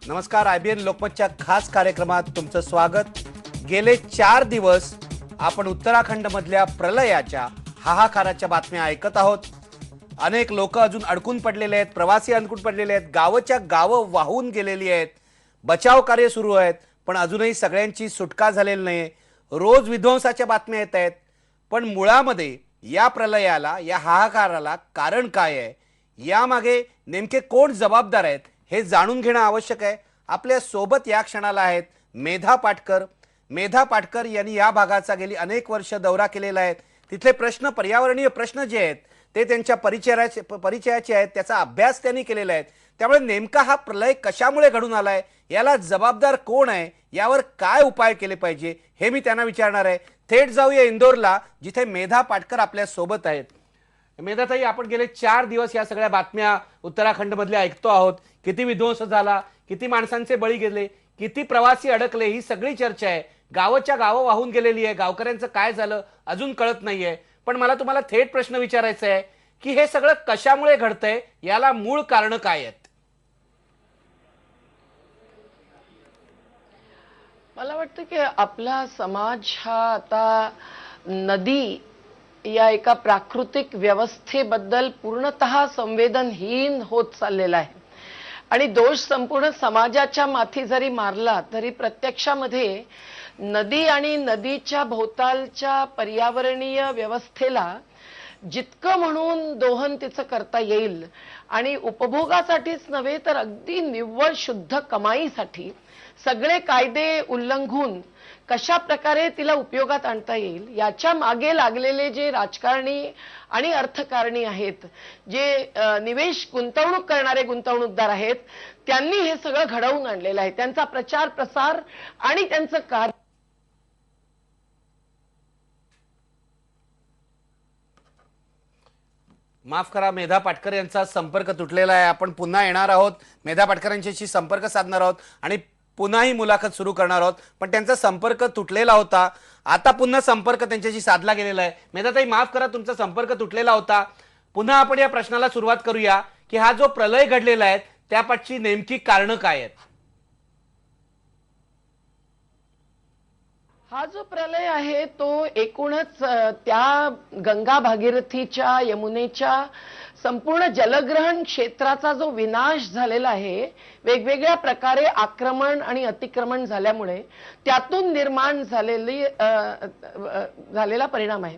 नमस्कार. IBN लोकमतच्या खास कार्यक्रमात तुमचं स्वागत. गेले 4 दिवस आपण उत्तराखंड मधल्या प्रलयाच्या हाहाकाराच्या बातम्या ऐकत आहोत. अनेक लोक अजून अडकून पडलेले आहेत, प्रवासी अडकून पडलेले आहेत, गावाच्या गावं वाहून गेलेली आहेत, बचाव कार्य सुरू आहेत, पण अजूनही सगळ्यांची सुटका झालेली नाही. रोज विध्वंसाच्या बातम्या येत आहेत, पण मुळामध्ये या प्रलयाला, या हाहाकाराला कारण काय आहे, यामागे नेमके कोण जबाबदार आहेत हे जाणून घेणं आवश्यक आहे. आपल्या सोबत या क्षणाला आहेत मेधा पाटकर. मेधा पाटकर यांनी या भागाचा गेली अनेक वर्ष दौरा केलेला आहे. तिथले प्रश्न, पर्यावरणीय प्रश्न जे आहेत ते त्यांच्या परिचयाचे आहेत, त्याचा अभ्यास त्यांनी केलेला आहे. त्यामुळे नेमका हा प्रलय कशामुळे घडून आलाय, याला जबाबदार कोण आहे, यावर काय उपाय केले पाहिजे हे मी त्यांना विचारणार आहे. थेट जाऊया इंदोरला, जिथे मेधा पाटकर आपल्या सोबत आहेत. मेधाताई, आपण गेले 4 दिवस या सगळ्या बातम्या उत्तराखंड मधल्या ऐकतो आहोत. किती विध्वंस झाला, किती माणसांचे बळी गेले, किती प्रवासी अडकले, ही सगळी चर्चा आहे. गावाच्या गावं वाहून गेलेली आहे, गावकऱ्यांचं काय झालं अजून कळत नाहीये. पण मला तुम्हाला थेट प्रश्न विचारायचा आहे की हे सगळं कशामुळे घडतंय, याला मूळ कारण काय आहेत? मला वाटतं की आपला समाज हा आता नदी या एका प्राकृतिक व्यवस्थेबद्दल पूर्णतः संवेदनहीन होत चाललेला आहे. आणि दोष संपूर्ण समाजाच्या माथी जरी मारला तरी प्रत्यक्षामध्ये नदी आणि नदीच्या भोवतालच्या पर्यावरणीय व्यवस्थेला जितकं म्हणून दोहन तिचं करता येईल आणि उपभोगासाठीच नव्हे तर अगदी निव्वळ शुद्ध कमाईसाठी सगळे कायदे उल्लंघून कशा प्रकारे तिला उपयोगात आणता येईल याच्या मागे लागलेले जे राजकारणी आणि अर्थकारणी आहेत, जे निवेश गुंतवणूक करणारे गुंतवणूकदार आहेत, त्यांनी हे सगळं घडवून आणलेलं आहे. त्यांचा प्रचार प्रसार आणि त्यांचं कार्य. माफ करा, मेधा पाटकर यांचा संपर्क तुटलेला आहे. आपण पुन्हा येणार आहोत, मेधा पाटकर यांच्याशी संपर्क साधणार आहोत आणि पुन्हा ही मुलाखत सुरू करणार आहोत. पण त्यांचा संपर्क तुटलेला होता, आता पुन्हा संपर्क त्यांच्याशी साधला गेलेला आहे. मेधाताई, माफ करा, तुमचा संपर्क तुटलेला होता. पुन्हा आपण या प्रश्नाला सुरुवात करूया की हा जो प्रलय घडलेला आहे त्यापाठची नेमकी कारणं काय आहेत? हा जो प्रलय आहे तो एकूणच त्या गंगा भागीरथीच्या, यमुनेच्या संपूर्ण जलग्रहण क्षेत्राचा जो विनाश झालेला आहे, वेगवेगळ्या प्रकारे आक्रमण आणि अतिक्रमण झाल्यामुळे त्यातून निर्माण झालेला परिणाम आहे.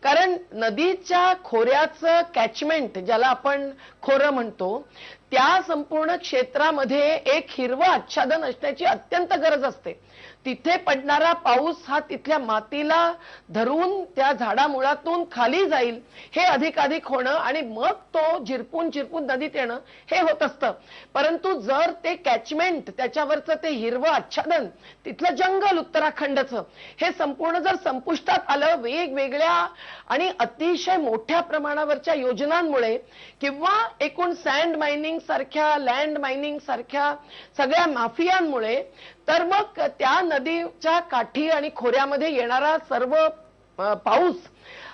कारण नदीच्या खोऱ्याचं कॅचमेंट, ज्याला आपण खोरं म्हणतो, त्या संपूर्ण क्षेत्रामध्ये एक हिरवं आच्छादन असण्याची अत्यंत गरज असते. तिथे पडणारा पाऊस हा तिथल्या मातीला धरून त्या झाडामुळातून खाली जाईल, हे अधिकाधिक होणं आणि मग तो झिरपून झिरपून नदीत येणं हे होत असतं. परंतु जर ते कॅचमेंट, त्याच्यावरचं ते हिरवं आच्छादन, तिथलं जंगल उत्तराखंडचं, हे संपूर्ण जर संपुष्टात आलं वेगवेगळ्या आणि अतिशय मोठ्या प्रमाणावरच्या योजनांमुळे किंवा एकूण सँड मायनिंग सारख्या, लँड मायनिंग सारख्या सगळ्या माफियांमुळे, तर मग त्या नदीच्या काठी आणि खोऱ्यामध्ये येणारा सर्व पाऊस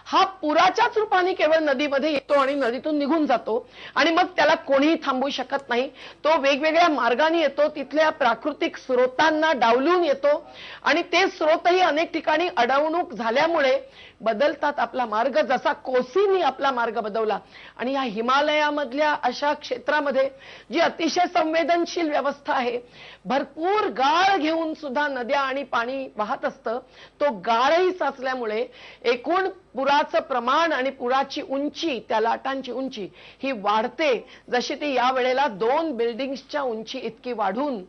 हा पुराच्याच रूपाने केवळ नदीमध्ये येतो आणि नदीतून निघून जातो आणि मग त्याला कोणीही थांबवू शकत नाही. तो वेगवेगळ्या मार्गाने येतो, तिथल्या प्राकृतिक स्रोतांना डावलून येतो आणि ते स्रोतही अनेक ठिकाणी अडवणूक झाल्यामुळे बदलतात आपला मार्ग, जसा कोसीनी आपला मार्ग बदलला. आणि या हिमालयामधल्या अशा क्षेत्रामध्ये जी अतिशय संवेदनशील व्यवस्था आहे, भरपूर गाळ घेऊन सुद्धा नद्या आणि पाणी वाहत असतं, तो गाळही साचल्यामुळे एकूण पुराचं प्रमाण आणि पुराची उंची, त्या लाटांची उंची ही वाढते. जशी ती या वेळेला 2 बिल्डिंग्सच्या उंची इतकी वाढून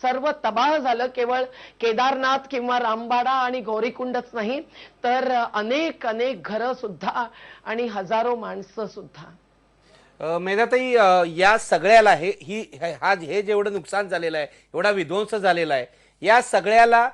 सर्व तबाह झालं. केवळ केदारनाथ किंवा रामबाडा आणि गौरीकुंडच नाही, तर अनेक अनेक घरं सुद्धा आणि हजारो माणसं सुद्धा. मेधाताई, या सगळ्याला हे जेवढं नुकसान झालेलं आहे, एवढा विध्वंस झालेला आहे, या सगळ्याला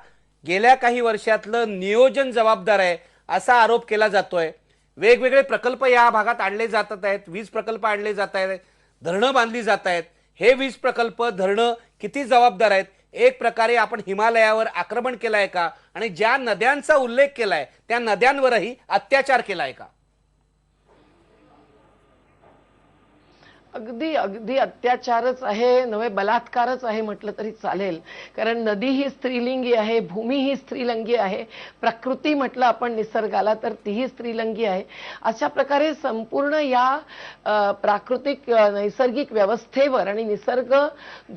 गेल्या काही वर्षातलं नियोजन जबाबदार आहे असा आरोप केला जातोय. वेगवेगळे प्रकल्प या भागात आणले जात आहेत, वीज प्रकल्प आणले जात आहेत, धरणं बांधली जात आहेत. हे वीज प्रकल्प, धरणं किती जबाबदार आहेत? एक प्रकारे आपण हिमालयावर आक्रमण केलंय का? आणि ज्या नद्यांचा उल्लेख केलाय त्या नद्यांवरही अत्याचार केलाय का? अगदी अगदी अत्याचारच आहे, नव्हे बलात्कारच आहे म्हटलं तरी चालेल. कारण नदी ही स्त्रीलिंगी आहे, भूमी ही स्त्रीलिंगी आहे, प्रकृती म्हटलं आपण निसर्गाला तर तीही स्त्रीलिंगी आहे. अशा प्रकारे संपूर्ण या प्राकृतिक नैसर्गिक व्यवस्थेवर आणि निसर्ग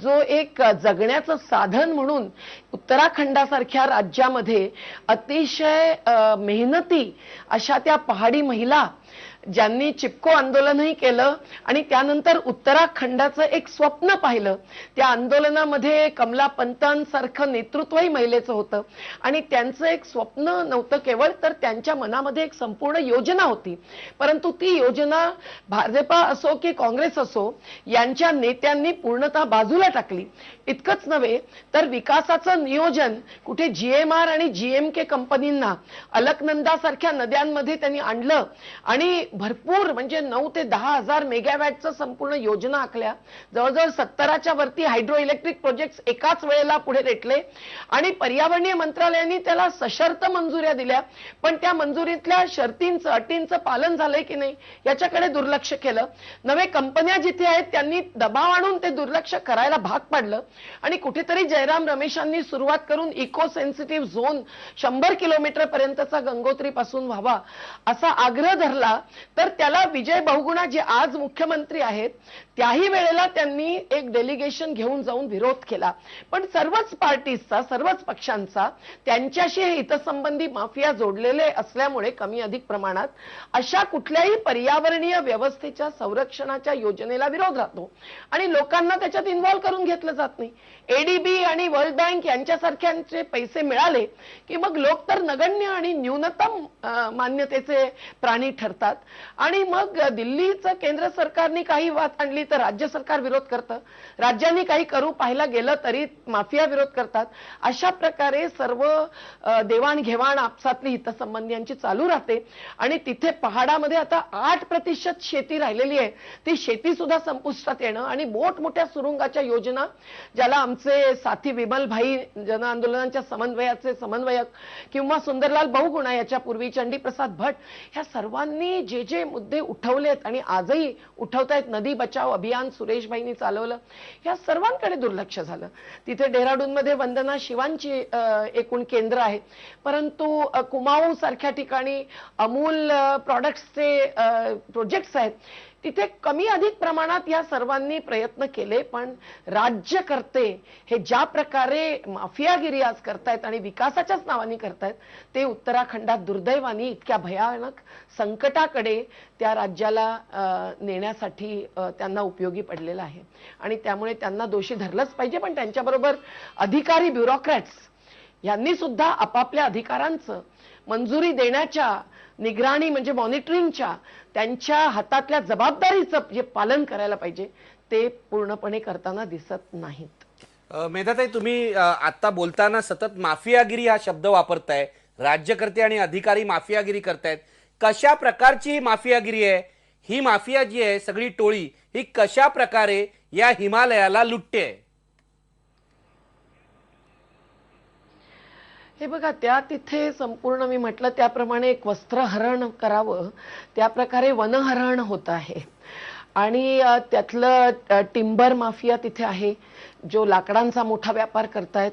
जो एक जगण्याचं साधन म्हणून उत्तराखंडासारख्या राज्यामध्ये अतिशय मेहनती अशा त्या पहाडी महिला ज्यांनी चिपको आंदोलनही केलं आणि त्यानंतर उत्तराखंडाचं एक स्वप्न पाहिलं. त्या आंदोलनामध्ये कमला पंतांसारखं नेतृत्वही महिलेचं होतं आणि त्यांचं एक स्वप्न नव्हतं केवळ, तर त्यांच्या मनामध्ये एक संपूर्ण योजना होती. परंतु ती योजना भाजपा असो की काँग्रेस असो यांच्या नेत्यांनी पूर्णतः बाजूला टाकली. इतकंच नव्हे तर विकासाचं नियोजन कुठे जीएमआर आणि जीएमके कंपनींना अलकनंदासारख्या नद्यांमध्ये त्यांनी आणलं आणि भरपूर म्हणजे 9 ते 10 हजार मेगावॅटचं संपूर्ण योजना आखल्या. जवळजवळ 70च्या वरती हायड्रो इलेक्ट्रिक प्रोजेक्ट्स एकाच वेळेला पुढे रेटले आणि पर्यावरणीय मंत्रालयाने त्याला सशर्त मंजुऱ्या दिल्या. पण त्या मंजुरीतल्या शर्तींचं अटींचं पालन झालंय की नाही याच्याकडे दुर्लक्ष केलं. नवे कंपन्या जिथे आहेत त्यांनी दबाव आणून ते दुर्लक्ष करायला भाग पाडलं आणि कुठेतरी जयराम रमेशांनी सुरुवात करून इको सेन्सिटिव्ह झोन 100 किलोमीटर पर्यंतचा गंगोत्री पासून व्हावा असा आग्रह धरला. तर त्याला विजय बहुगुणा जे आज मुख्यमंत्री आहेत त्याही वेळेला त्यांनी एक डेलिगेशन घेऊन जाऊन विरोध केला. पण सर्वच पार्टीजचा सर्वच पक्षांचा त्यांच्याशी हे हितसंबंधी माफिया जोडलेले असल्यामुळे कमी अधिक प्रमाणात अशा कुठल्याही पर्यावरणीय व्यवस्थेच्या संरक्षणाच्या योजनेला विरोध राहतो आणि लोकांना त्याच्यात इन्व्हॉल्व करून घेतलं जात नाही. एडीबी आणि वर्ल्ड बँक यांच्यासारख्यांचे पैसे मिळाले की मग लोक तर नगण्य आणि न्यूनतम मान्यतेचे प्राणी ठरतात आणि मग दिल्लीचं केंद्र सरकारने काही बात आणली तर राज्य सरकार विरोध करतं, राज्यांनी काही करू पाहायला गेलं तरी माफिया विरोध करतात. अशा प्रकारे सर्व देवाणघेवाण आपसातली हितसंबंधियांची चालू राहते आणि तिथे पहाडामध्ये आता 8% शेती राहिलेली आहे. ती शेती सुद्धा संपुष्टात येणं आणि मोठमोठ्या सुरुंगाच्या योजना ज्याला आमचे साथी विमलभाई जन आंदोलनांच्या समन्वयाचे समन्वयक किंवा सुंदरलाल बहुगुणा याच्यापूर्वी चंडीप्रसाद भट ह्या सर्वांनी जे जे मुद्दे उठवलेत आणि आजही उठवतायत, नदी बचाव अभियान सुरेशभाईंनी चालवलं, या सर्वांकडे दुर्लक्ष झालं. तिथे डेहराडूनमध्ये वंदना शिवांची एकूण केंद्र आहे, परंतु कुमाऊ सारख्या ठिकाणी अमूल प्रॉडक्ट्सचे प्रोजेक्ट्स आहेत. तिथे कमी अधिक प्रमाणात या सर्वांनी प्रयत्न केले पण राज्यकर्ते हे ज्या प्रकारे माफियागिरी आज करतायत आणि विकासाच्याच नावाने करतायत ते उत्तराखंडात दुर्दैवाने इतक्या भयानक संकटाकडे त्या राज्याला नेण्यासाठी त्यांना उपयोगी पडलेलं आहे आणि त्यामुळे त्यांना दोषी धरलंच पाहिजे. पण त्यांच्याबरोबर अधिकारी ब्युरोक्रॅट्स यांनी सुद्धा आपापल्या अधिकारांचं मंजुरी देण्याच्या निगराणी म्हणजे मॉनिटरिंगच्या त्यांच्या हातातल्या जबाबदारीचं जे पालन करायला पाहिजे ते पूर्णपणे करताना दिसत नाहीत. मेधाताई, तुम्ही आता बोलताना सतत माफियागिरी हा शब्द वापरताय. राज्यकर्ते आणि अधिकारी माफियागिरी करतायत. कशा प्रकारची ही माफियागिरी आहे? ही माफिया जी आहे सगळी टोळी ही कशा प्रकारे या हिमालयाला लुटते? हे बघा, त्या तिथे संपूर्ण मी म्हटलं त्याप्रमाणे एक वस्त्रहरण करावं त्या प्रकारे वनहरण होत आहे आणि त्यातलं टिंबर माफिया तिथे आहे जो लाकडांचा मोठा व्यापार करतायत.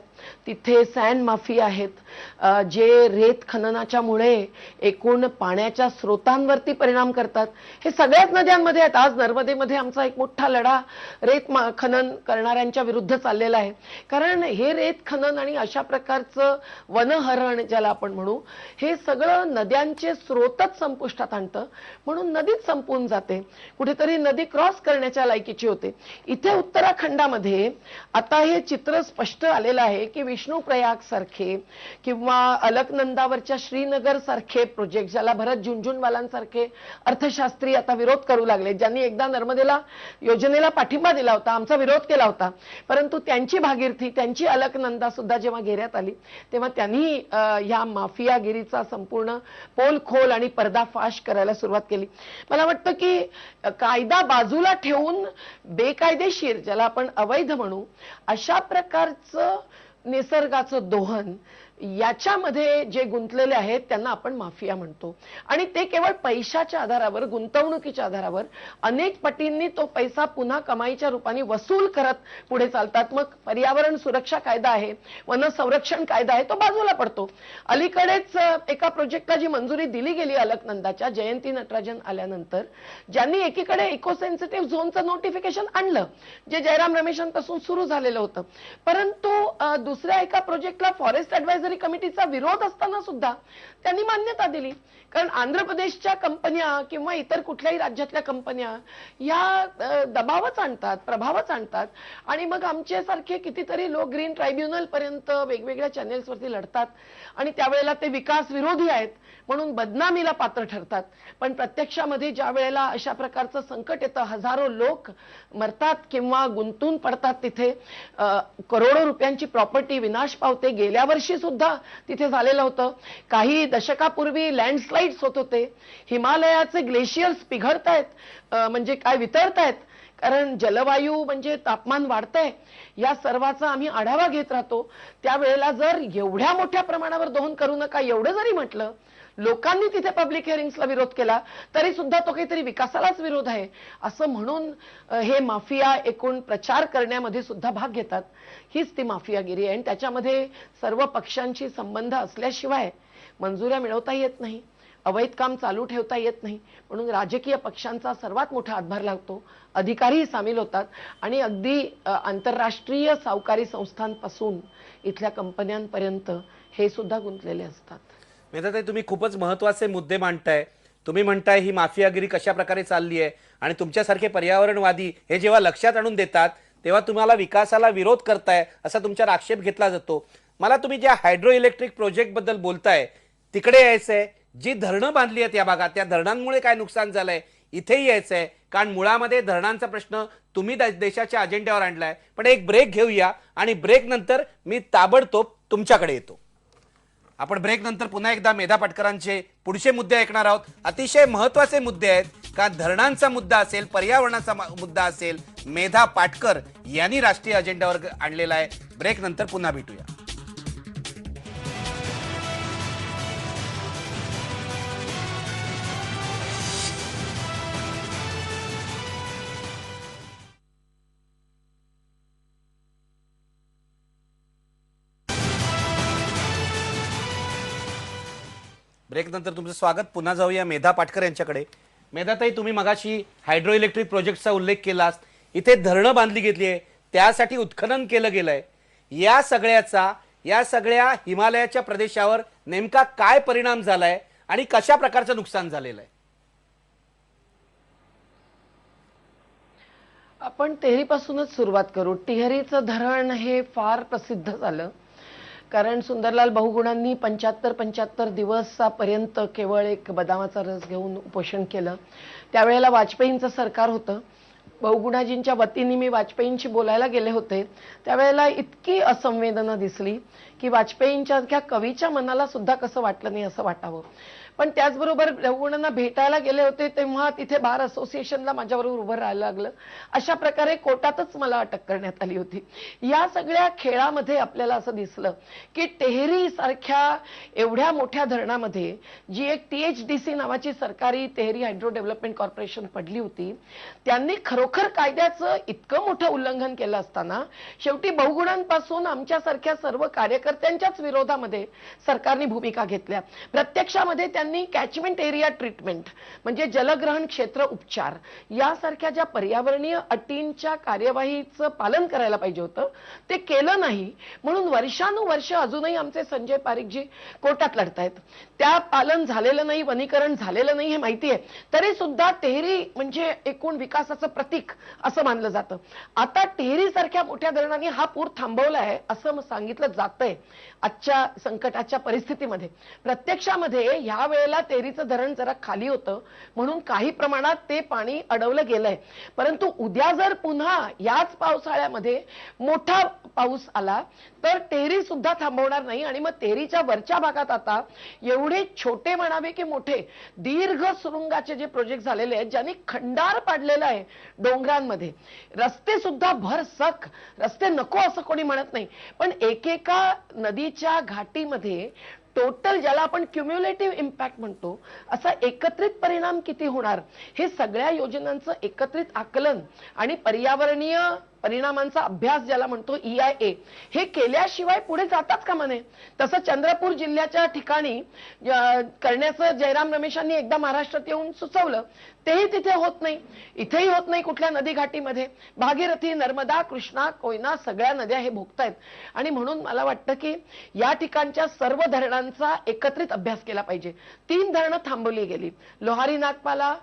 तिथे सँड माफिया आहेत जे रेत खननाच्यामुळे एकूण पाण्याच्या स्रोतांवरती परिणाम करतात. हे सगळ्याच नद्यांमध्ये आहेत. आज नर्मदेमध्ये आमचा एक मोठा लढा रेत खनन करणाऱ्यांच्या विरुद्ध चाललेला आहे. कारण हे रेत खनन आणि अशा प्रकारचं वनहरण ज्याला आपण म्हणू हे सगळं नद्यांचे स्रोतच संपुष्टात आणतं म्हणून नदीच संपून जाते, कुठेतरी नदी क्रॉस करण्याच्या लायकीची होते. इथे उत्तराखंडामध्ये आता हे चित्र स्पष्ट आलेलं आहे की विष्णुप्रयाग सारखे किंवा अलकनंदावरच्या श्रीनगर सारखे प्रोजेक्ट ज्याला भरत झुंझुनवालांसारखे अर्थशास्त्री आता विरोध करू लागले, ज्यांनी एकदा नर्मदेला योजनेला पाठिंबा दिला होता, आमचा विरोध केला होता, परंतु त्यांची भागीरथी त्यांची अलकनंदा सुद्धा जेव्हा घेण्यात आली तेव्हा त्यांनी या माफियागिरीचा संपूर्ण पोलखोल आणि पर्दाफाश करायला सुरुवात केली. मला वाटतं की कायदा बाजूला ठेवून बेकायदेशीर ज्याला आपण अवैध म्हणू अशा प्रकारचं निसर्गाचं दोहन याच्यामध्ये जे गुंतलेले आहेत त्यांना आपण माफिया म्हणतो आणि ते केवळ पैशाच्या आधारावर, गुंतवणुकीच्या आधारावर अनेक पटींनी तो पैसा पुन्हा कमाईच्या रूपाने वसूल करत पुढे चालतात. मग पर्यावरण सुरक्षा कायदा आहे, वन संरक्षण कायदा आहे, तो बाजूला पडतो. अलीकडेच एका प्रोजेक्टला जी मंजुरी दिली गेली अलकनंदाच्या, जयंती नटराजन आल्यानंतर, ज्यांनी एकीकडे इको सेन्सिटिव्ह झोनचं नोटिफिकेशन आणलं, जे जयराम रमेशांपासून सुरू झालेलं होतं, परंतु दुसऱ्या एका प्रोजेक्टला फॉरेस्ट ऍडवायझरी कमिटीचा विरोध असताना सुद्धा त्यांनी मान्यता दिली. कारण आंध्र प्रदेशच्या कंपन्या किंवा इतर कुठल्याही राज्यातल्या कंपन्या या दबावच आणतात, प्रभावच आणतात आणि मग आमच्यासारखे कितीतरी लोक ग्रीन ट्रायब्युनल पर्यंत वेगवेगळ्या चॅनेल्सवरती लढतात आणि त्यावेळेला ते विकास विरोधी आहेत म्हणून बदनामीला पात्र ठरतात. पण प्रत्यक्षामध्ये ज्या वेळेला अशा प्रकारचं संकट येतं, हजारो लोक मरतात किंवा गुंतून पडतात, तिथे करोडो रुपयांची प्रॉपर्टी विनाश पावते. गेल्या वर्षी सुद्धा तिथे झालेलं होतं. काही दशकापूर्वी लँडस्लाइड्स होत होते. हिमालयाचे ग्लेशियर्स पिघळतायत, म्हणजे काय वितळतायत, कारण जलवायू म्हणजे तापमान वाढतंय. या सर्वाचा आम्ही आढावा घेत राहतो. त्यावेळेला जर एवढ्या मोठ्या प्रमाणावर दहन करू नका एवढं जरी म्हटलं, लोकांनी तिथे पब्लिक हिअरिंग्सला विरोध केला तरी सुद्धा तो काहीतरी विकासालाच विरोध आहे असं म्हणून हे माफिया एकूण प्रचार करण्यामध्ये सुद्धा भाग घेतात. हीच ती माफियागिरी आहे आणि त्याच्यामध्ये सर्व पक्षांशी संबंध असल्याशिवाय मंजुऱ्या मिळवता येत नाही, अवैध काम चालू ठेवता येत नाही. म्हणून राजकीय पक्षांचा सर्वात मोठा हातभार लागतो, अधिकारीही सामील होतात आणि अगदी आंतरराष्ट्रीय सावकारी संस्थांपासून इथल्या कंपन्यांपर्यंत हे सुद्धा गुंतलेले असतात. मेधाताई, तुम्ही खूपच महत्त्वाचे मुद्दे मांडताय. तुम्ही म्हणताय ही माफियागिरी कशा प्रकारे चालली आहे आणि तुमच्यासारखे पर्यावरणवादी हे जेव्हा लक्षात आणून देतात तेव्हा तुम्हाला विकासाला विरोध करताय असा तुमच्यावर आक्षेप घेतला जातो. मला तुम्ही ज्या हायड्रो इलेक्ट्रिक प्रोजेक्ट बद्दल बोलताय तिकडे यायचंय. जी धरणं बांधली आहेत या भागात, त्या धरणांमुळे काय नुकसान झालंय इथेही यायचंय, कारण मुळामध्ये धरणांचा प्रश्न तुम्ही देशाच्या अजेंड्यावर आणलाय. पण एक ब्रेक घेऊया आणि ब्रेक नंतर मी ताबडतोब तुमच्याकडे येतो. आपण ब्रेक नंतर पुन्हा एकदा मेधा पाटकरांचे पुढचे मुद्दे ऐकणार आहोत. अतिशय महत्त्वाचे मुद्दे आहेत, का धरणांचा मुद्दा असेल, पर्यावरणाचा मुद्दा असेल, मेधा पाटकर यांनी राष्ट्रीय अजेंड्यावर आणलेला आहे. ब्रेक नंतर पुन्हा भेटूया. ब्रेक नंतर तुमचं स्वागत. पुन्हा जाऊया मेधा पाटकर यांच्याकडे. मेधाताई, तुम्ही मगाशी हायड्रो इलेक्ट्रिक प्रोजेक्टचा उल्लेख केलास. इथे धरणं बांधली गेली आहे, त्यासाठी उत्खनन केलं गेलंय. या सगळ्या हिमालयाच्या प्रदेशावर नेमका काय परिणाम झालाय आणि कशा प्रकारचं नुकसान झालेलं आहे? आपण तेहरीपासूनच सुरुवात करू. टिहरीचं धरण हे फार प्रसिद्ध झालं कारण सुंदरलाल बहुगुणांनी 75 दिवसापर्यंत केवळ एक बदामाचा रस घेऊन उपोषण केलं. त्यावेळेला वाजपेयींचं सरकार होतं. बहुगुणाजींच्या वतीने मी वाजपेयींशी बोलायला गेले होते. त्यावेळेला इतकी असंवेदना दिसली की वाजपेयींच्या कवीच्या मनाला सुद्धा कसं वाटलं नाही असं वाटावं. पण त्याचबरोबर बहुगुणांना भेटायला गेले होते तेव्हा तिथे बार असोसिएशनला माझ्याबरोबर उभं राहायला लागलं. अशा प्रकारे कोर्टातच मला अटक करण्यात आली होती. या सगळ्या खेळामध्ये आपल्याला असं दिसलं की टेहरी सारख्या एवढ्या मोठ्या धरणामध्ये जी एक THDC नावाची सरकारी टेहरी हायड्रो डेव्हलपमेंट कॉर्पोरेशन पडली होती, त्यांनी खरोखर कायद्याचं इतकं मोठं उल्लंघन केलं असताना शेवटी बहुगुणांपासून आमच्यासारख्या सर्व कार्यकर्त्यांच्याच विरोधामध्ये सरकारने भूमिका घेतल्या. प्रत्यक्षामध्ये त्यांनी कॅचमेंट एरिया ट्रीटमेंट म्हणजे जलग्रहण क्षेत्र उपचार यासारख्या ज्या पर्यावरणीय अटींच्या कार्यवाहीचं पालन करायला पाहिजे होतं ते केलं नाही. म्हणून वर्षानुवर्ष अजूनही आमचे संजय पारिकजी कोर्टात लढतायत. त्या पालन झालेलं नाही, वनीकरण झालेलं नाही हे माहिती आहे, तरी सुद्धा टेहरी म्हणजे एकूण विकासाचं प्रतीक असं मानलं जातं. आता टेहरी सारख्या मोठ्या धरणांनी हा पूर थांबवला आहे असं सांगितलं जातंय आजच्या संकटाच्या परिस्थितीमध्ये. प्रत्यक्षामध्ये ह्या वेळेला तेरीचं धरण जरा खाली होतं म्हणून काही प्रमाणात ते पाणी अडवलं गेलंय. परंतु उद्या जर पुन्हा याच पावसाळ्यामध्ये मोठा पाऊस आला तर तेरी सुद्धा थांबवणार नाही आणि मग तेरीच्या वरच्या भागात आता एवढे छोटे म्हणावे की मोठे दीर्घ सुरुंगाचे जे प्रोजेक्ट झालेले आहेत ज्यांनी खंडार पाडलेला आहे डोंगरांमध्ये. रस्ते सुद्धा भरसक, रस्ते नको असं कोणी म्हणत नाही, पण एकेका नदीच्या घाटीमध्ये टोटल ज्याला आपण क्युम्युलेटिव्ह इम्पॅक्ट म्हणतो असा एकत्रित परिणाम किती होणार हे सगळ्या योजनांचं एकत्रित आकलन आणि पर्यावरणीय परिणामांचा अभ्यास ज्याला म्हणतो EIA हे केल्याशिवाय पुढे जाताच कामा नये. तसं चंद्रपूर जिल्ह्याच्या ठिकाणी करण्याचं जयराम रमेशांनी एकदा महाराष्ट्रात येऊन सुचवलं, तेही तिथे होत नाही, इथेही होत नाही कुठल्या नदी घाटीमध्ये. भागीरथी, नर्मदा, कृष्णा, कोयना सगळ्या नद्या हे भोगतायत आणि म्हणून मला वाटतं की या ठिकाणच्या सर्व धरणांचा एकत्रित अभ्यास केला पाहिजे. 3 धरणं थांबवली गेली, लोहारी नागपाला,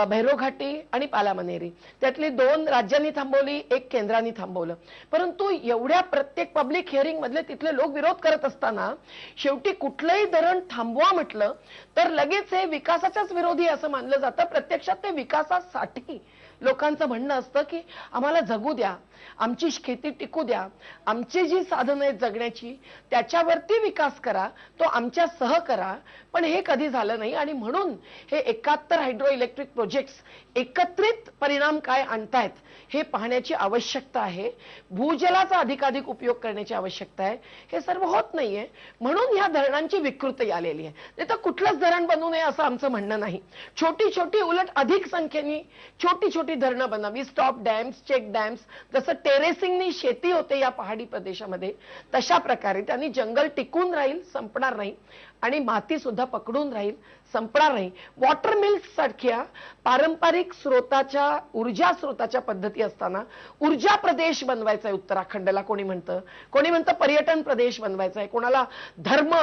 भैरव घाटी आणि पालामनेरी. त्यातली 2 राज्यांनी थांबवली, 1 केंद्राने थांबवलं. परंतु एवढ्या प्रत्येक पब्लिक हिअरिंग मधले तिथले लोक विरोध करत असताना शेवटी कुठलंही धरण थांबवा म्हटलं तर लगेच हे विकासाच्याच विरोधी असं मानलं जातं. प्रत्यक्षात ते विकासासाठी लोकांचं म्हणणं असतं की आम्हाला जगू द्या, आमची शेती टिकू द्या, आमची जी साधनं आहेत जगण्याची त्याच्यावरती विकास करा, तो आमच्या सह करा. पण हे कधी झालं नाही आणि म्हणून हे 71 हायड्रो इलेक्ट्रिक प्रोजेक्ट्स एकत्रित परिणाम काय आणतायत हे पाहण्याची आवश्यकता आहे. भूजलाचा अधिकाधिक उपयोग करण्याची आवश्यकता आहे. हे सर्व होत नाहीये म्हणून ह्या धरणांची विकृती आलेली आहे. नाही तर कुठलंच धरण बनवू नये असं आमचं म्हणणं नाही. छोटी छोटी उलट अधिक संख्येने छोटी छोटी धरणं बनावी, स्टॉप डॅम्स, चेक डॅम्स. जसं टेरेसिंगनी शेती होते या पहाडी प्रदेशामध्ये तशा प्रकारे त्यांनी जंगल टिकून राहील, संपणार नाही आणि माती सुद्धा पकडून राहील, संपणार नाही. वॉटर मिल्स सारख्या पारंपरिक स्रोताच्या ऊर्जा स्रोताच्या पद्धती असताना ऊर्जा प्रदेश बनवायचा आहे उत्तराखंडला कोणी म्हणतं पर्यटन प्रदेश बनवायचा आहे, कोणाला धर्म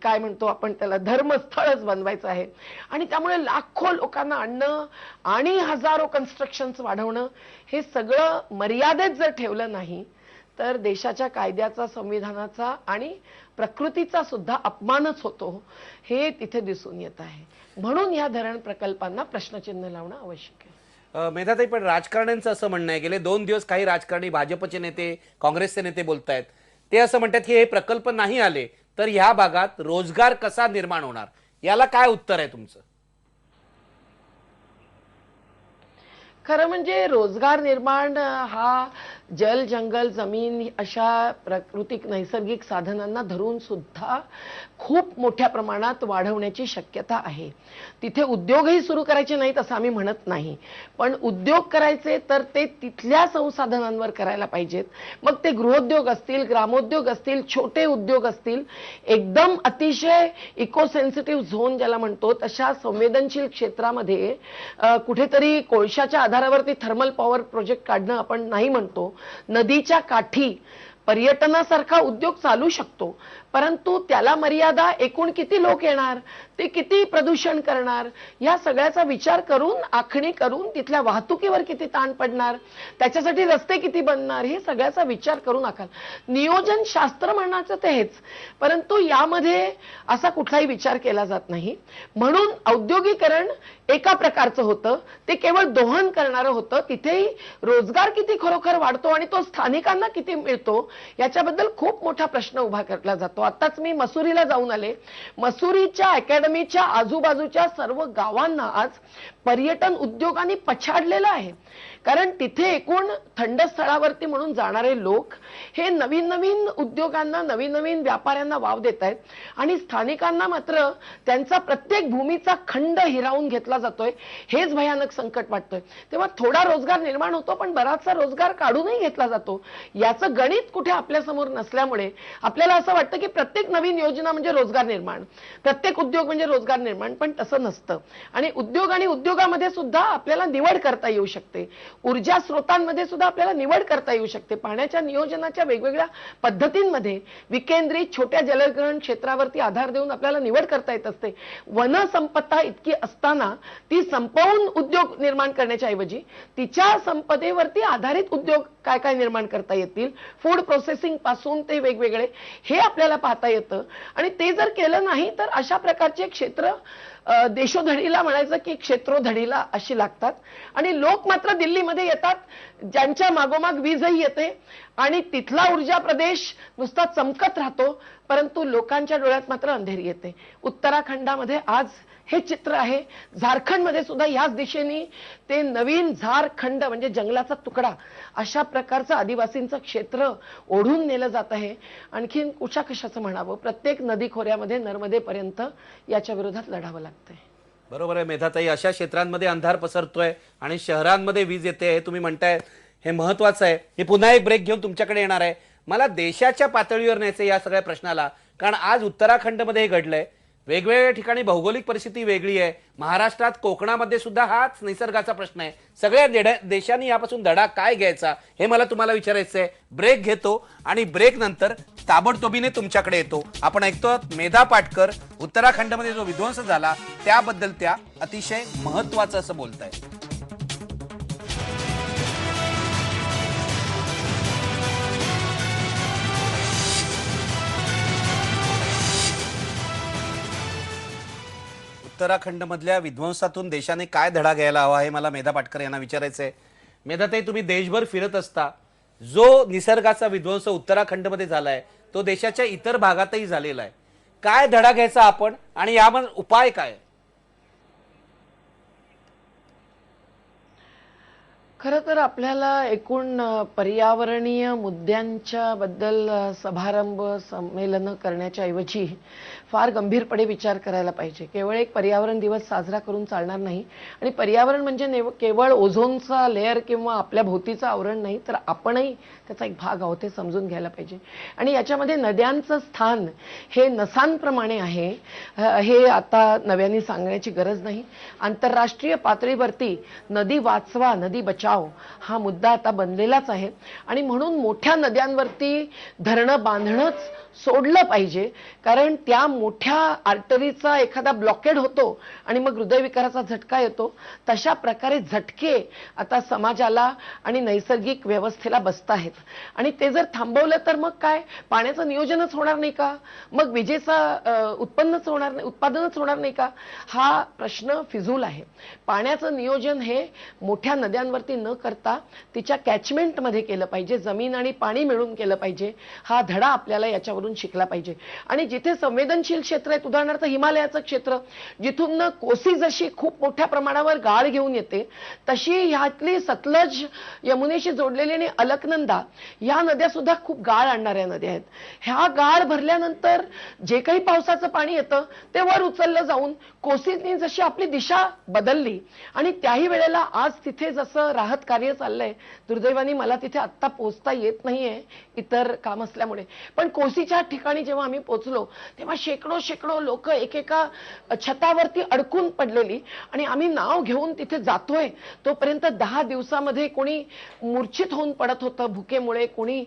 काय म्हणतो आपण त्याला धर्मस्थळच बनवायचं आहे. आणि त्यामुळे लाखो लोकांना आणणं आणि हजारो कन्स्ट्रक्शन्स वाढवणं हे सगळं मर्यादेत जर ठेवलं नाही तर देशाच्या कायद्याचा, संविधानाचा आणि प्रकृतीचा सुद्धा अपमानच होतो हे तिथे दिसून येत आहे. म्हणून या धरण प्रकल्पांना प्रश्नचिन्ह लावणं आवश्यक आहे. मेधाताई, पण राजकारण्यांचं असं म्हणणं आहे, गेले 2 दिवस काही राजकारणी, भाजपचे नेते, काँग्रेसचे नेते बोलतायत, ते असं म्हणतात की हे प्रकल्प नाही आले तर ह्या भागात रोजगार कसा निर्माण होणार, याला काय उत्तर आहे तुमचं? खरं म्हणजे रोजगार निर्माण हा जल, जंगल, जमीन अशा प्राकृतिक नैसर्गिक साधनांना धरून सुद्धा खूप मोठ्या प्रमाणात वाढवण्याची शक्यता आहे. तिथे उद्योगही सुरू करायचे नाहीत असं आम्ही म्हणत नाही, पण उद्योग करायचे तर ते तिथल्या संसाधनांवर करायला पाहिजेत. मग ते गृहोद्योग असतील, ग्रामोद्योग असतील, छोटे उद्योग असतील, एकदम अतिशय इको सेन्सिटिव्ह झोन ज्याला म्हणतो तशा संवेदनशील क्षेत्रामध्ये कुठेतरी कोळशाच्या आधारावरती थर्मल पॉवर प्रोजेक्ट काढणं आपण नाही म्हणतो. नदीच्या काठी पर्यटनासारखा उद्योग चालू शकतो, परंतु त्याला मर्यादा, एकूण किती लोक येणार, ते किती प्रदूषण करणार, या सगळ्याचा विचार करून आखणी करून तिथल्या वाहतुकीवर किती ताण पडणार, त्याच्यासाठी रस्ते किती बनणार, हे सगळ्याचा विचार करून आखाल. नियोजन शास्त्र म्हणायचं ते हेच, परंतु यामध्ये असा कुठलाही विचार केला जात नाही. म्हणून औद्योगिकरण एका प्रकारचं होतं, ते केवळ दोहन करणारं होतं. तिथेही रोजगार किती खरोखर वाढतो आणि तो स्थानिकांना किती मिळतो याच्याबद्दल खूप मोठा प्रश्न उभा केला जातो. आताच मी मसुरीला जाऊन आले. मसुरीच्या अकॅडमीच्या आजूबाजूच्या सर्व गावांना आज पर्यटन उद्योगांनी पछाडलेलं आहे, कारण तिथे एकूण थंड स्थळावरती म्हणून जाणारे लोक हे नवीन नवीन उद्योगांना, नवीन नवीन व्यापाऱ्यांना वाव देत आहेत आणि स्थानिकांना मात्र त्यांचा प्रत्येक भूमीचा खंड हिरावून घेतला जातोय. हेच भयानक संकट वाटतोय. तेव्हा थोडा रोजगार निर्माण होतो, पण बराचसा रोजगार काढूनही घेतला जातो. याचं गणित कुठे आपल्यासमोर नसल्यामुळे आपल्याला असं वाटतं की प्रत्येक नवीन योजना म्हणजे रोजगार निर्माण, प्रत्येक उद्योग म्हणजे रोजगार निर्माण, पण तसं नसतं. आणि उद्योग आणि उद्योगामध्ये सुद्धा आपल्याला निवड करता येऊ शकते. ऊर्जा स्रोतांमध्ये सुद्धा आपल्याला निवड करता येऊ शकते. पाण्याच्या नियोजनाच्या वेगवेगळ्या पद्धतींमध्ये विकेंद्रित छोट्या जलग्रहण क्षेत्रावरती आधार देऊन आपल्याला निवड करता येत असते. वनसंपदा इतकी असताना ती संपवून उद्योग निर्माण करण्याच्या ऐवजी तिच्या संपदेवरती आधारित उद्योग काय काय निर्माण करता येतील, फूड प्रोसेसिंग पासून ते वेगवेगळे हे आपल्याला पाहता येतं. आणि ते जर केलं नाही तर अशा प्रकारचे क्षेत्र देशोधडीला म्हणायचं की क्षेत्रोधडीला अशी लागतात. आणि लोक मात्र दिल्लीमध्ये येतात ज्यांच्या मागोमाग वीजही येते आणि तिथला ऊर्जा प्रदेश नुसता चमकत राहतो, परंतु लोकांच्या डोळ्यात मात्र अंधेरी येते. उत्तराखंडामध्ये आज हे चित्र आहे. झारखंडमध्ये सुद्धा याच दिशेने ते नवीन झारखंड म्हणजे जंगलाचा तुकडा अशा प्रकारचं आदिवासींचं क्षेत्र ओढून नेलं जात आहे. आणखीन कुशा कशाचं म्हणावं, प्रत्येक नदी खोऱ्यामध्ये नर्मदेपर्यंत याच्या विरोधात लढावं लागतंय. बरोबर आहे मेधाताई, अशा क्षेत्रांमध्ये अंधार पसरतोय आणि शहरांमध्ये वीज येते हे तुम्ही म्हणताय, हे महत्वाचं आहे. मी पुन्हा एक ब्रेक घेऊन तुमच्याकडे येणार आहे. मला देशाच्या पातळीवर न्यायचं या सगळ्या प्रश्नाला, कारण आज उत्तराखंडमध्ये हे घडलंय. वेगवेगळ्या ठिकाणी भौगोलिक परिस्थिती वेगळी आहे. महाराष्ट्रात कोकणामध्ये सुद्धा हाच निसर्गाचा प्रश्न आहे. सगळ्या देशांनी यापासून धडा काय घ्यायचा हे मला तुम्हाला विचारायचं आहे. ब्रेक घेतो आणि ब्रेक नंतर ताबडतोबीने तुमच्याकडे येतो. आपण ऐकतो मेधा पाटकर उत्तराखंडमध्ये जो विध्वंस झाला त्याबद्दल त्या अतिशय महत्वाचं असं बोलताय. उत्तराखंडमधल्या विध्वंसातून देशाने काय धडा घ्यायला हवा हे मला मेधा पाटकर यांना विचारायचं आहे. मेधाताई, तुम्ही देशभर फिरत असता. जो निसर्गाचा विध्वंस उत्तराखंडमध्ये झालाय तो देशाच्या इतर भागातही झालेला आहे. काय धडा घ्यायचा आपण आणि यावर उपाय काय? खरं तर आपल्याला एकूण पर्यावरणीय मुद्द्यांच्या बद्दल समारंभ संमेलन करण्याच्या ऐवजी फार गंभीरपणे विचार करायला पाहिजे. केवळ एक पर्यावरण दिवस साजरा करून चालणार नाही. आणि पर्यावरण म्हणजे केवळ ओझोनचा लेअर किंवा आपल्या भोवतीचं आवरण नाही, तर आपणही त्याचा एक भाग आहोत हे समजून घ्यायला पाहिजे. आणि याच्यामध्ये नद्यांचं स्थान हे नसांप्रमाणे आहे हे आता नव्याने सांगण्याची गरज नाही. आंतरराष्ट्रीय पातळीवरती नदी वाचवा नदी बचाव हा मुद्दा आता बनलेलाच आहे. आणि म्हणून मोठ्या नद्यांवरती धरणं बांधणंच सोडलं पाहिजे, कारण त्या मोठ्या आर्टरीचा एखादा ब्लॉकेड होतो आणि मग हृदयविकाराचा झटका येतो. तशा प्रकारे झटके आता समाजाला आणि नैसर्गिक व्यवस्थेला बसत आहेत. आणि ते जर थांबवलं तर मग काय, पाण्याचं नियोजनच होणार नाही का, मग विजेचा उत्पादनच होणार नाही का? हा प्रश्न फिजूल आहे. पाण्याचं नियोजन हे मोठ्या नद्यांवरती न करता तिच्या कॅचमेंटमध्ये केलं पाहिजे, जमीन आणि पाणी मिळून केलं पाहिजे. हा धडा आपल्याला याच्यावरून शिकला पाहिजे. आणि जिथे संवेदनशील क्षेत्र आहेत, उदाहरणार्थ हिमालयाचं क्षेत्र, जिथून कोसी जशी खूप मोठ्या प्रमाणावर गाळ घेऊन येते, तशी ह्यातली सतलज यमुनेशी जोडलेली आणि अलकनंदा या नद्या सुद्धा खूप गाळ आणणाऱ्या नद्या आहेत. ह्या गाळ भरल्यानंतर जे काही पावसाचं पाणी येतं ते वर उचललं जाऊन कोसीने जशी आपली दिशा बदलली. आणि त्याही वेळेला आज तिथे जसं राहत कार्य चाललंय, दुर्दैवाने मला तिथे आत्ता पोहोचता येत नाहीये इतर काम असल्यामुळे, पण कोसीच्या ठिकाणी जेव्हा आम्ही पोहोचलो तेव्हा शेकडो लोक एकेका छतावरती अडकून पडलेली. आणि आम्ही नाव घेऊन तिथे जातोय तोपर्यंत 10 दिवसामध्ये कोणी मूर्छित होऊन पडत होतं भुकेमुळे, कोणी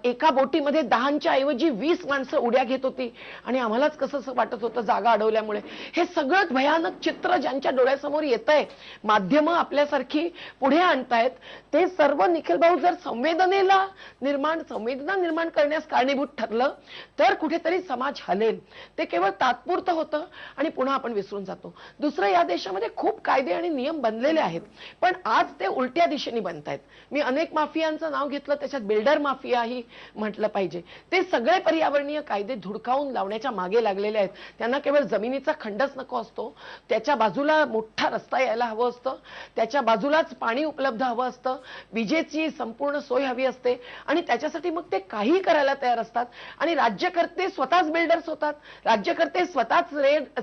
एका बोटीमध्ये 10च्या ऐवजी 20 माणसं उड्या घेत होती. आणि आम्हालाच कसं वाटत होतं जागा अडवल्यामुळे. हे सगळं भयानक चित्र ज्यांच्या डोळ्यासमोर येत आहे, माध्यमं आपल्यासारखी पुढे आणतायत, ते सर्व निखिल भाऊ जर संवेदना निर्माण करण्यास कारणीभूत ठरलं तर कुठेतरी समाज हलेल. ते केवळ तात्पुरतं होतं आणि पुन्हा आपण विसरून जातो. दुसरं, या देशामध्ये खूप कायदे आणि नियम बनलेले आहेत, पण आज ते उलट्या दिशेने बनतायत. मी अनेक माफियांचं नाव घेतलं, त्याच्यात बिल्डर माफियाही म्हटलं पाहिजे. ते सगळे पर्यावरणीय कायदे धुडकावून लावण्याच्या मागे लागलेले आहेत. त्यांना केवळ जमिनीचा खंडच नको असतो, त्याच्या बाजूला मोठा रस्ता यायला हवं असतं, त्याच्या बाजूलाच पाणी उपलब्ध हवं असतं, विजेची संपूर्ण सोय हवी असते. आणि त्याच्यासाठी मग ते काही करायला तयार असतात. आणि राज्यकर्ते स्वतःच बिल्डर्स होतात, राज्यकर्ते स्वतःच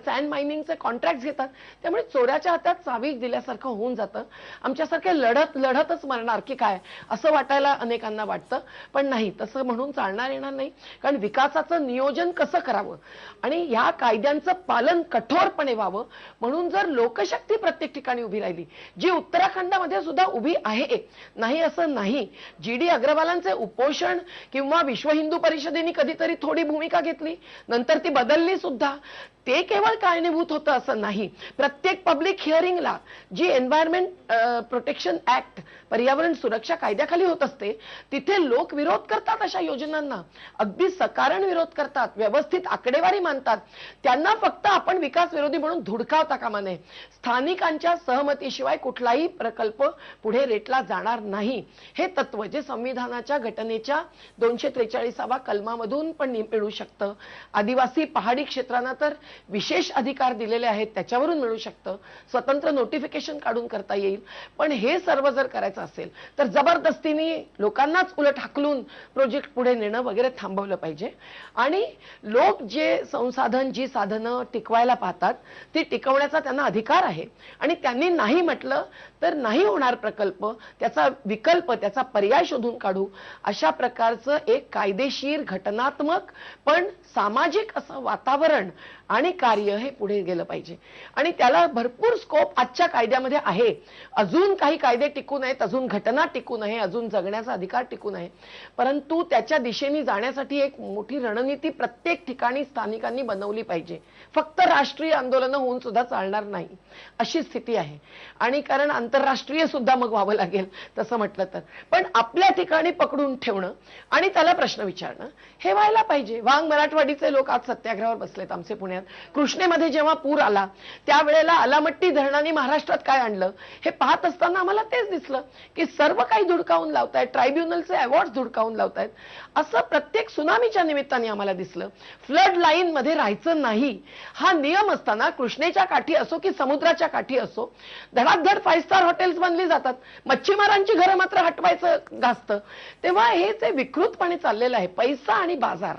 सँड मायनिंगचे कॉन्ट्रॅक्ट घेतात. त्यामुळे चोराच्या हातात चावी दिल्यासारखं होऊन जातं. आमच्यासारखे लढतच मरणार की काय असं वाटायला अनेकांना वाटतं, पण नाही, तसं म्हणून चालणार येणार नाही. कारण विकासाचं नियोजन कसं करावं आणि ह्या कायद्यांचं पालन कठोरपणे व्हावं, म्हणून जर लोकशक्ती प्रत्येक ठिकाणी उभी राहिली, जी उत्तराखंडामध्ये सुद्धा उभी आहे, नाही असं नाही. GD अग्रवालांचे उपोषण किंवा विश्व हिंदू परिषदेने कधीतरी थोडी भूमिका घेतली, नंतर ती बदलली सुद्धा. ते केवळ कारणीभूत होतं असं नाही. प्रत्येक पब्लिक हिअरिंगला जी एन्व्हायरमेंट प्रोटेक्शन ऍक्ट, पर्यावरण सुरक्षा कायद्याखाली होत असते, तिथे लोक विरोध करतात अशा योजनांना, अगदी सकारण विरोध करतात, व्यवस्थित आकडेवारी मानतात. त्यांना फक्त आपण विकास विरोधी म्हणून धुडकावता कामा नये. स्थानिकांच्या सहमतीशिवाय कुठलाही प्रकल्प पुढे रेटला जाणार नाही, हे तत्व जे संविधानाच्या घटनेच्या 243व्या कलमामधून पण मिळू शकतं. आदिवासी पहाडी क्षेत्रांना तर विशेष अधिकार दिलेले आहेत, त्याच्यावरून मिळू शकतं. स्वतंत्र नोटिफिकेशन काढून करता येईल. पण हे सर्व जर करायचं असेल तर जबरदस्तीने लोकांनाच उलट हाकलून प्रोजेक्ट पुढे नेणं वगैरे थांबवलं पाहिजे. आणि लोक जे संसाधन, जी साधनं टिकवायला पाहतात ती टिकवण्याचा त्यांना अधिकार आहे. आणि त्यांनी नाही म्हटलं तर नाही होणार प्रकल्प, त्याचा विकल्प, त्याचा पर्याय शोधून काढू, अशा प्रकारचं एक कायदेशीर, घटनात्मक पण सामाजिक असं वातावरण आणि कार्य हे पुढे गेलं पाहिजे. आणि त्याला भरपूर स्कोप आजच्या कायद्यामध्ये आहे. अजून काही कायदे टिकून आहेत, अजून घटना टिकून आहे, अजून जगण्याचा अधिकार टिकून आहे. परंतु त्याच्या दिशेने जाण्यासाठी एक मोठी रणनीती प्रत्येक ठिकाणी स्थानिकांनी बनवली पाहिजे. फक्त राष्ट्रीय आंदोलनं होऊन सुद्धा चालणार नाही अशी स्थिती आहे. आणि कारण आंतरराष्ट्रीय सुद्धा मग व्हावं लागेल तसं म्हटलं तर. पण आपल्या ठिकाणी पकडून ठेवणं आणि त्याला प्रश्न विचारणं हे व्हायला पाहिजे. वांग मराठवाडीचे लोक आज सत्याग्रहावर बसलेत आमचे पुण्यात. कृष्णेमध्ये जेव्हा पूर आला त्यावेळेला आलामट्टी धरणाने महाराष्ट्रात काय आणलं हे पाहत असताना आम्हाला तेच दिसलं की सर्व काही धुडकावून लावतायत, ट्रायब्युनलचे अवॉर्ड धुडकावून लावतायत. असं प्रत्येक सुनामीच्या निमित्ताने आम्हाला दिसलं. फ्लड लाईन मध्ये राहायचं नाही हा नियम असताना कृष्णेच्या काठी असो की समुद्राच्या काठी असो धडाधड 5 स्टार हॉटेल्स बनली जातात, मच्छीमारांची घरं मात्र हटवायचं गाजतं. तेव्हा हे जे विकृतपणे चाललेलं आहे पैसा आणि बाजार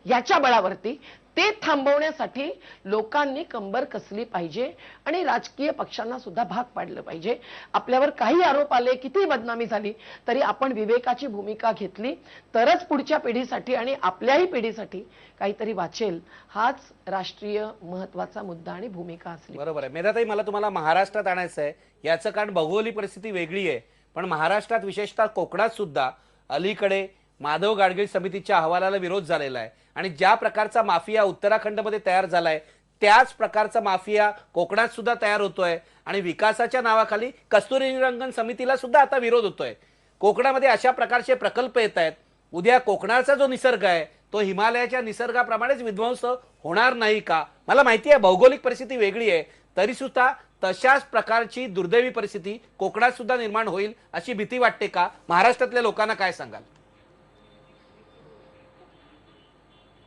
याच्या बळावरती, ते थांबवण्यासाठी लोकांनी कंबर कसली पाहिजे आणि राजकीय पक्षांना सुद्धा भाग पाडलं पाहिजे. आपल्यावर काही आरोप आले, किती बदनामी झाली तरी आपण विवेकाची भूमिका घेतली तरच पुढच्या पिढीसाठी आणि आपल्याही पिढीसाठी काहीतरी वाचेल. हाच राष्ट्रीय महत्वाचा मुद्दा आणि भूमिका असली. बरोबर आहे. मेधाताई, मला तुम्हाला महाराष्ट्रात आणायचं आहे. याचं कारण भौगोलिक परिस्थिती वेगळी आहे, पण महाराष्ट्रात विशेषतः कोकणात सुद्धा अलीकडे माधव गाडगीळ समितीच्या अहवालाला विरोध झालेला आहे. आणि ज्या प्रकारचा माफिया उत्तराखंडमध्ये तयार झालाय त्याच प्रकारचा माफिया कोकणात सुद्धा तयार होतोय. आणि विकासाच्या नावाखाली कस्तुरीरंगन समितीला सुद्धा आता विरोध होतोय. कोकणामध्ये अशा प्रकारचे प्रकल्प येत आहेत. उद्या कोकणाचा जो निसर्ग आहे तो हिमालयाच्या निसर्गाप्रमाणेच विध्वंस होणार नाही का? मला माहिती आहे भौगोलिक परिस्थिती वेगळी आहे, तरी सुद्धा तशाच प्रकारची दुर्दैवी परिस्थिती कोकणात सुद्धा निर्माण होईल अशी भीती वाटते का? महाराष्ट्रातल्या लोकांना काय सांगाल?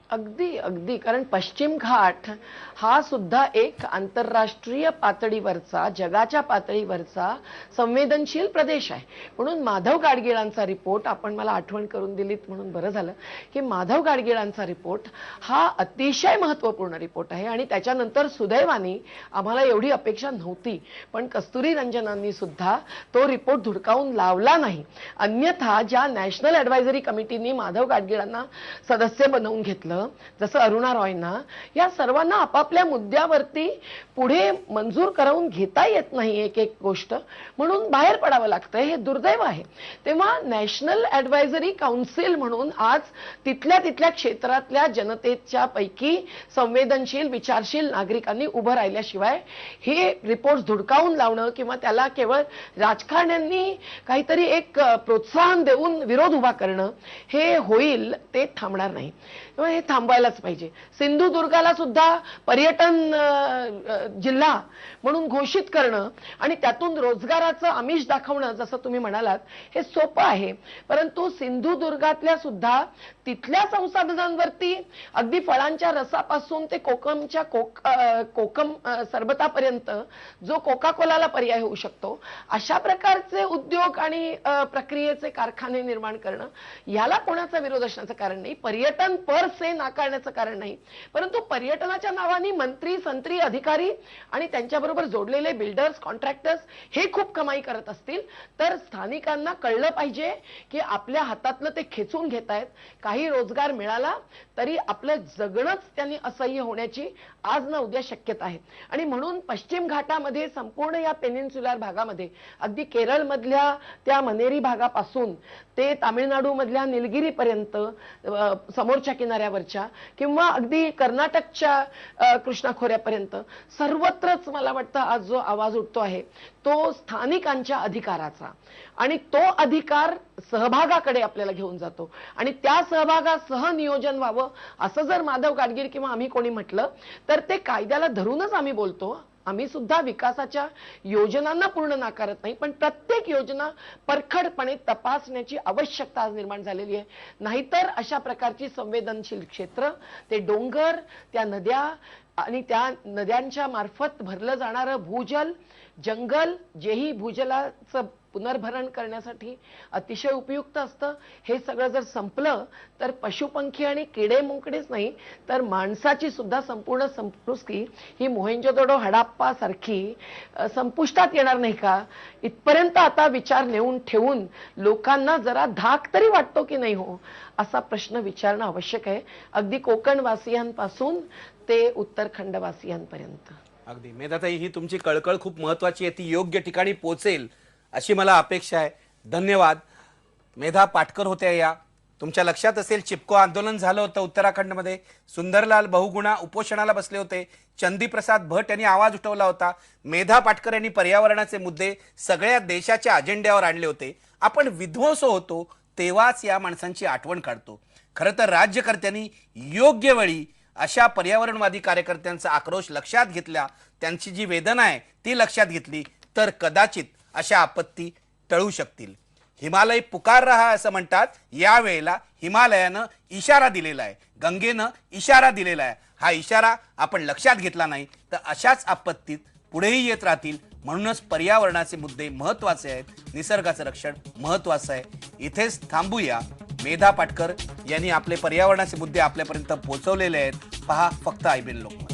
अगदी अगदी. कारण पश्चिम घाट हा सुद्धा एक आंतरराष्ट्रीय पातळीवरचा, जगाच्या पातळीवरचा संवेदनशील प्रदेश आहे. म्हणून माधव गाडगीळांचा रिपोर्ट आपण मला आठवण करून दिलीत म्हणून बरं झालं की माधव गाडगीळांचा रिपोर्ट हा अतिशय महत्त्वपूर्ण रिपोर्ट आहे. आणि त्याच्यानंतर सुदैवाने आम्हाला एवढी अपेक्षा नव्हती, पण कस्तुरी रंजनांनी सुद्धा तो रिपोर्ट धुडकावून लावला नाही. अन्यथा ज्या नॅशनल ॲडवायझरी कमिटीनी माधव गाडगीळांना सदस्य बनवून घेतलं, जसं अरुणा रॉयना, या सर्वांना आपापल्या मुद्द्यावरती पुढे मंजूर करून घेता येत नाही एक एक गोष्ट, म्हणून बाहेर पडावं लागतंय. हे दुर्दैव आहे. तेव्हा नॅशनल ॲडवायझरी काउन्सिल म्हणून आज तिथल्या क्षेत्रातल्या जनतेच्या पैकी संवेदनशील, विचारशील नागरिकांनी उभं राहिल्याशिवाय हे रिपोर्ट धुडकावून लावणं किंवा त्याला केवळ राजकारण्यांनी काहीतरी एक प्रोत्साहन देऊन विरोध उभा करणं हे होईल, ते थांबणार नाही. हे थांबवायलाच पाहिजे. सिंधुदुर्गाला सुद्धा पर्यटन जिल्हा म्हणून घोषित करणं आणि त्यातून रोजगाराचं आमिष दाखवणं, जसं तुम्ही म्हणालात, हे सोपं आहे. परंतु सिंधुदुर्गातल्या सुद्धा तिथल्या संसाधनांवरती अगदी फळांच्या रसापासून ते कोकम सरबतापर्यंत जो कोका कोलाला पर्याय होऊ शकतो, अशा प्रकारचे उद्योग आणि प्रक्रियेचे कारखाने निर्माण करणं, याला कोणाचा विरोध असण्याचं कारण नाही. पर्यटन पर से नाकारण्याचं कारण नाही. परंतु पर्यटनाच्या नावाने मंत्री, संत्री, अधिकारी आणि त्यांच्याबरोबर जोडलेले बिल्डर्स, कॉन्ट्रॅक्टर्स हे खूप कमाई करत असतील तर स्थानिकांना कळलं पाहिजे की आपल्या हातातलं ते खेचून घेत आहेत. काही रोजगार मिळाला तरी आपलं जगणंच त्यांनी असह्य होण्याची आज ना उद्या शक्यता आहे. आणि म्हणून पश्चिम घाटामध्ये, संपूर्ण या पेनिन्सुलर भागामध्ये, अगदी केरळमधल्या त्या मनेरी भागापासून ते तामिळनाडू मधल्या निलगिरीपर्यंत, समोरच्या किनाऱ्यावरच्या किंवा अगदी कर्नाटकच्या कृष्णा खोऱ्यापर्यंत सर्वत्रच मला वाटतं आज जो आवाज उठतो आहे तो स्थानिकांच्या अधिकाराचा, आणि तो अधिकार सहभागाकडे आपल्याला घेऊन जातो. आणि त्या सहभागासह नियोजन व्हावं असं जर माधव गाडगीळ किंवा आम्ही कोणी म्हटलं तर ते कायद्याला धरूनच आम्ही बोलतो. आम्ही सुद्धा विकासाच्या योजनांना पूर्ण नाकारत नाही, पण प्रत्येक योजना परखडपणे तपासण्याची आवश्यकता आज निर्माण झालेली आहे. नाहीतर अशा प्रकारची संवेदनशील क्षेत्र, ते डोंगर, त्या नद्या आणि त्या नद्यांच्या मार्फत भरलं जाणारं भूजल, जंगल, जेही भूजलाचं पुनर्भरण करण्यासाठी अतिशय उपयुक्त असतं, हे सगळं जर संपलं तर पशुपंखी आणि किडे मुंकडेच नाही तर माणसाची सुद्धा संपूर्ण संस्कृती ही मोहेंजोदडो हडाप्पा सारखी संपुष्टात येणार नाही का? इथपर्यंत आता विचार नेऊन ठेवून लोकांना जरा धाक तरी वाटतो की नाही हो, असा प्रश्न विचारणं आवश्यक आहे, अगदी कोकणवासियांपासून ते उत्तरखंडवासियांपर्यंत. अगदी मेधाताई, ही तुमची कळकळ खूप महत्वाची आहे, ती योग्य ठिकाणी पोहोचेल अशी मला अपेक्षा आहे. धन्यवाद. मेधा पाटकर होत्या या. तुमच्या लक्षात असेल चिपको आंदोलन झालं होतं उत्तराखंडमध्ये, सुंदरलाल बहुगुणा उपोषणाला बसले होते, चंदीप्रसाद भट यांनी आवाज उठवला होता, मेधा पाटकर यांनी पर्यावरणाचे मुद्दे सगळ्या देशाच्या अजेंड्यावर आणले होते. आपण विध्वंस होतो तेव्हाच या माणसांची आठवण काढतो. खरं तर राज्यकर्त्यांनी योग्य वेळी अशा पर्यावरणवादी कार्यकर्त्यांचा आक्रोश लक्षात घेतला, त्यांची जी वेदना आहे ती लक्षात घेतली तर कदाचित अशा आपत्ती टळू शकतील. हिमालय पुकार रहा असं म्हणतात. यावेळेला हिमालयानं इशारा दिलेला आहे, गंगेनं इशारा दिलेला आहे. हा इशारा आपण लक्षात घेतला नाही तर अशाच आपत्तीत पुढेही येत राहतील. म्हणूनच पर्यावरणाचे मुद्दे महत्वाचे आहेत, निसर्गाचं रक्षण महत्वाचं आहे. इथेच थांबूया. मेधा पाटकर यांनी आपले पर्यावरणाचे मुद्दे आपल्यापर्यंत पोहोचवलेले आहेत. पहा फक्त IBN लोकमत.